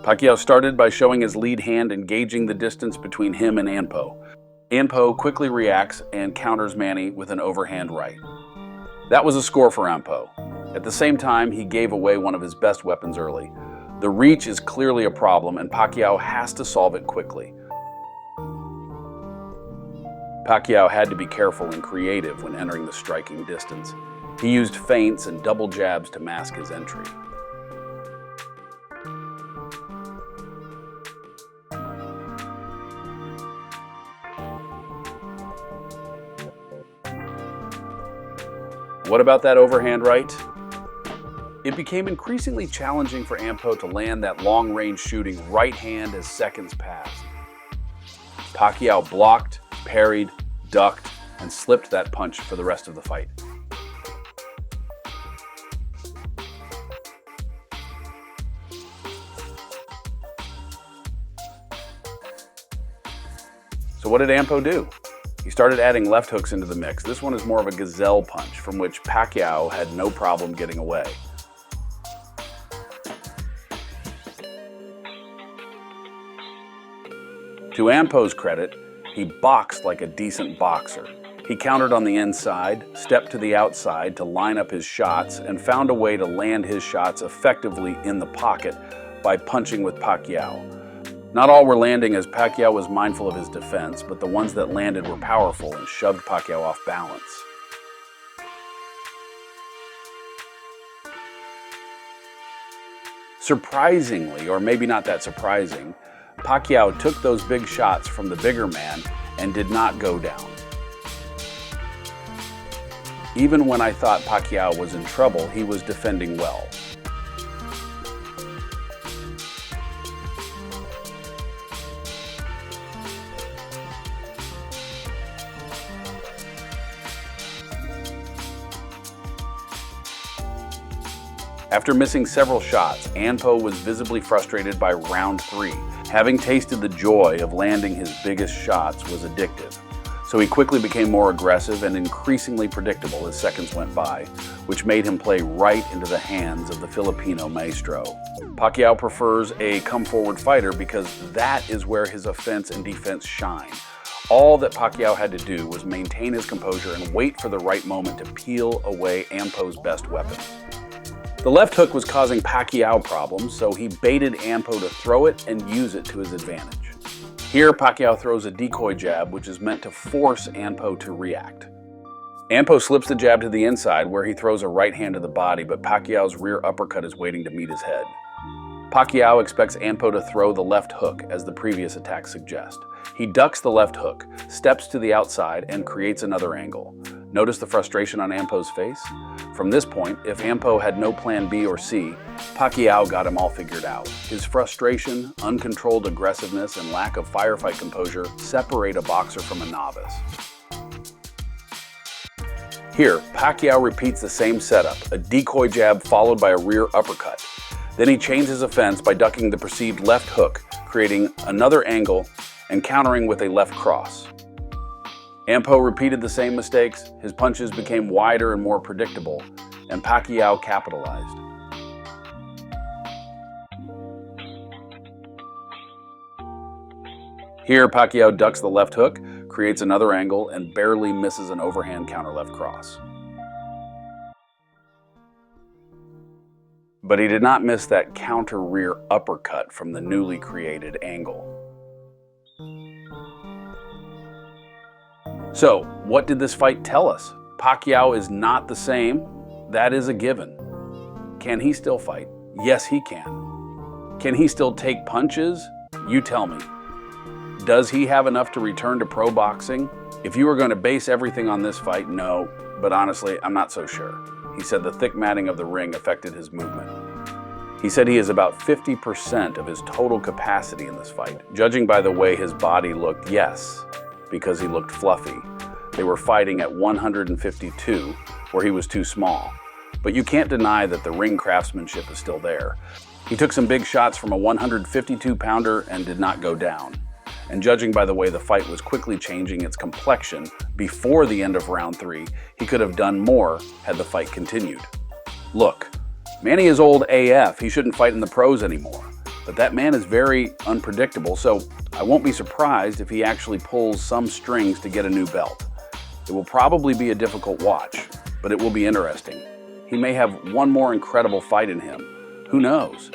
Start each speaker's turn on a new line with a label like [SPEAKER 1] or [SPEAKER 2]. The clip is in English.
[SPEAKER 1] Pacquiao started by showing his lead hand and gauging the distance between him and Anpo. Anpo quickly reacts and counters Manny with an overhand right. That was a score for Anpo. At the same time, he gave away one of his best weapons early. The reach is clearly a problem, and Pacquiao has to solve it quickly. Pacquiao had to be careful and creative when entering the striking distance. He used feints and double jabs to mask his entry. What about that overhand right? It became increasingly challenging for Anpo to land that long-range shooting right hand as seconds passed. Pacquiao blocked, parried, ducked, and slipped that punch for the rest of the fight. So what did Anpo do? He started adding left hooks into the mix. This one is more of a gazelle punch from which Pacquiao had no problem getting away. To Anpo's credit, he boxed like a decent boxer. He countered on the inside, stepped to the outside to line up his shots, and found a way to land his shots effectively in the pocket by punching with Pacquiao. Not all were landing as Pacquiao was mindful of his defense, but the ones that landed were powerful and shoved Pacquiao off balance. Surprisingly, or maybe not that surprising, Pacquiao took those big shots from the bigger man and did not go down. Even when I thought Pacquiao was in trouble, he was defending well. After missing several shots, Anpo was visibly frustrated by round 3. Having tasted the joy of landing his biggest shots was addictive, so he quickly became more aggressive and increasingly predictable as seconds went by, which made him play right into the hands of the Filipino maestro. Pacquiao prefers a come-forward fighter because that is where his offense and defense shine. All that Pacquiao had to do was maintain his composure and wait for the right moment to peel away Anpo's best weapon. The left hook was causing Pacquiao problems, so he baited Anpo to throw it and use it to his advantage. Here, Pacquiao throws a decoy jab, which is meant to force Anpo to react. Anpo slips the jab to the inside, where he throws a right hand to the body, but Pacquiao's rear uppercut is waiting to meet his head. Pacquiao expects Anpo to throw the left hook, as the previous attack suggests. He ducks the left hook, steps to the outside, and creates another angle. Notice the frustration on Anpo's face? From this point, if Anpo had no plan B or C, Pacquiao got him all figured out. His frustration, uncontrolled aggressiveness, and lack of firefight composure separate a boxer from a novice. Here, Pacquiao repeats the same setup, a decoy jab followed by a rear uppercut. Then he changes his offense by ducking the perceived left hook, creating another angle and countering with a left cross. Anpo repeated the same mistakes, his punches became wider and more predictable, and Pacquiao capitalized. Here, Pacquiao ducks the left hook, creates another angle, and barely misses an overhand counter left cross. But he did not miss that counter rear uppercut from the newly created angle. So, what did this fight tell us? Pacquiao is not the same. That is a given. Can he still fight? Yes, he can. Can he still take punches? You tell me. Does he have enough to return to pro boxing? If you were going to base everything on this fight, no, but honestly, I'm not so sure. He said the thick matting of the ring affected his movement. He said he is about 50% of his total capacity in this fight. Judging by the way his body looked, yes, because he looked fluffy. They were fighting at 152, where he was too small. But you can't deny that the ring craftsmanship is still there. He took some big shots from a 152-pounder and did not go down. And judging by the way the fight was quickly changing its complexion before the end of round 3, he could have done more had the fight continued. Look, Manny is old AF. He shouldn't fight in the pros anymore. But that man is very unpredictable, so I won't be surprised if he actually pulls some strings to get a new belt. It will probably be a difficult watch, but it will be interesting. He may have one more incredible fight in him. Who knows?